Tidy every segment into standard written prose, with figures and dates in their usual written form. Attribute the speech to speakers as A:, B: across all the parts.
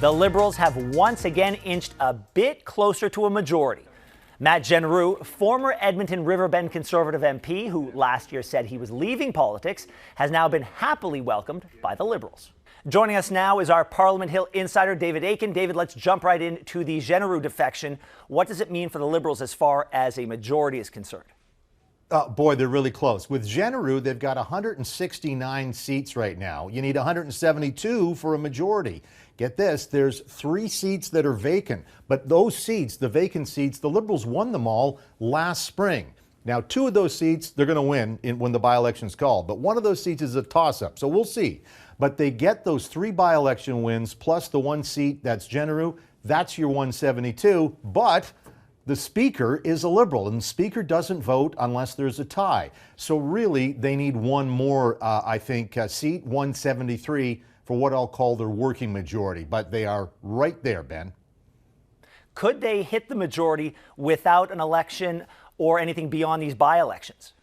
A: the Liberals have once again inched a bit closer to a majority. Matt Jeneroux, former Edmonton Riverbend Conservative MP, who last year said he was leaving politics, has now been happily welcomed by the Liberals. Joining us now is our Parliament Hill insider, David Akin. David, let's jump right into the Jeneroux defection. What does it mean for the Liberals as far as a majority is concerned?
B: Boy, they're really close. With Jeneroux, they've got 169 seats right now. You need 172 for a majority. Get this, there's 3 seats that are vacant. But those seats, the vacant seats, the Liberals won them all last spring. Now, 2 of those seats, they're going to win when the by-election's called. But one of those seats is a toss-up, so we'll see. But they get those 3 by-election wins plus the 1 seat that's Jeneroux. That's your 172. But the Speaker is a Liberal, and the Speaker doesn't vote unless there's a tie. So really, they need one more, seat, 173, for what I'll call their working majority. But they are right there, Ben.
A: Could they hit the majority without an election or anything beyond these by-elections?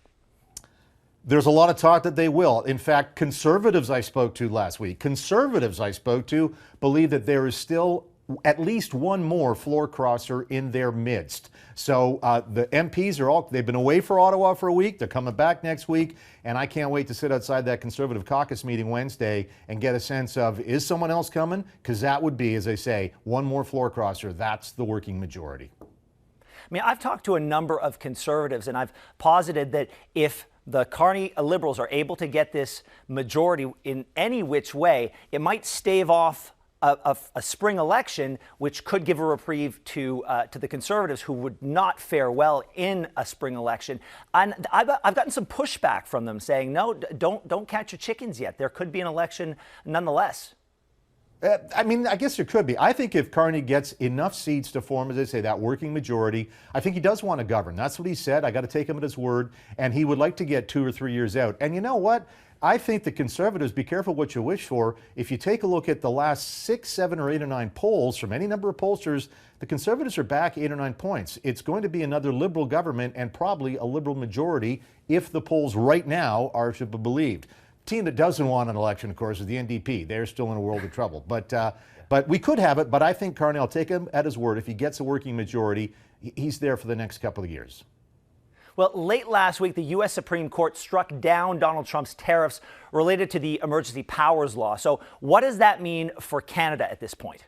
B: There's a lot of talk that they will. In fact, Conservatives I spoke to last week, believe that there is still at least one more floor crosser in their midst. So the MPs they've been away for Ottawa for a week. They're coming back next week. And I can't wait to sit outside that Conservative caucus meeting Wednesday and get a sense of, is someone else coming? Because that would be, as I say, one more floor crosser. That's the working majority.
A: I mean, I've talked to a number of Conservatives, and I've posited that if the Carney Liberals are able to get this majority in any which way, it might stave off a spring election, which could give a reprieve to the Conservatives, who would not fare well in a spring election. And I've gotten some pushback from them saying, no, don't catch your chickens yet. There could be an election nonetheless.
B: I mean, I guess there could be. I think if Carney gets enough seats to form, as I say, that working majority, I think he does want to govern. That's what he said. I got to take him at his word. And he would like to get 2 or 3 years out. And you know what? I think the Conservatives, be careful what you wish for. If you take a look at the last 6, 7, or 8 or 9 polls from any number of pollsters, the Conservatives are back 8 or 9 points. It's going to be another Liberal government and probably a Liberal majority if the polls right now are to be believed. The team that doesn't want an election, of course, is the NDP. They're still in a world of trouble. But we could have it. But I think Carney, I'll take him at his word. If he gets a working majority, he's there for the next couple of years.
A: Well, late last week, the U.S. Supreme Court struck down Donald Trump's tariffs related to the Emergency Powers Law. So what does that mean for Canada at this point?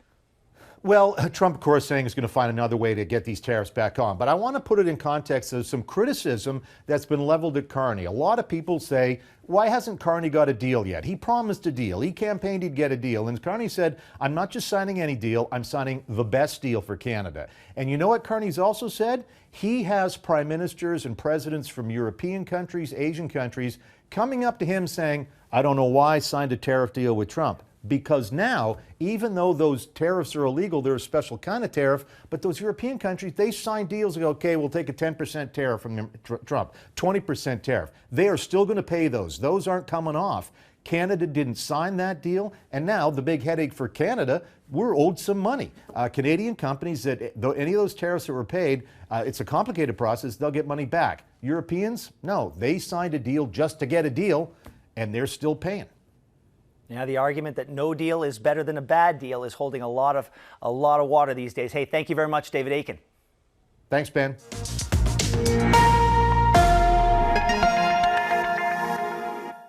B: Well, Trump, of course, saying he's going to find another way to get these tariffs back on. But I want to put it in context of some criticism that's been leveled at Carney. A lot of people say, why hasn't Carney got a deal yet? He promised a deal. He campaigned he'd get a deal. And Carney said, I'm not just signing any deal, I'm signing the best deal for Canada. And you know what Carney's also said? He has prime ministers and presidents from European countries, Asian countries, coming up to him saying, I don't know why I signed a tariff deal with Trump. Because now, even though those tariffs are illegal, they're a special kind of tariff, but those European countries, they sign deals and go, okay, we'll take a 10% tariff from Trump, 20% tariff. They are still going to pay those. Those aren't coming off. Canada didn't sign that deal, and now the big headache for Canada, we're owed some money. Canadian companies, that though any of those tariffs that were paid, it's a complicated process, they'll get money back. Europeans, no, they signed a deal just to get a deal, and they're still paying.
A: Yeah, the argument that no deal is better than a bad deal is holding a lot of water these days. Hey, thank you very much, David Akin.
B: Thanks, Ben.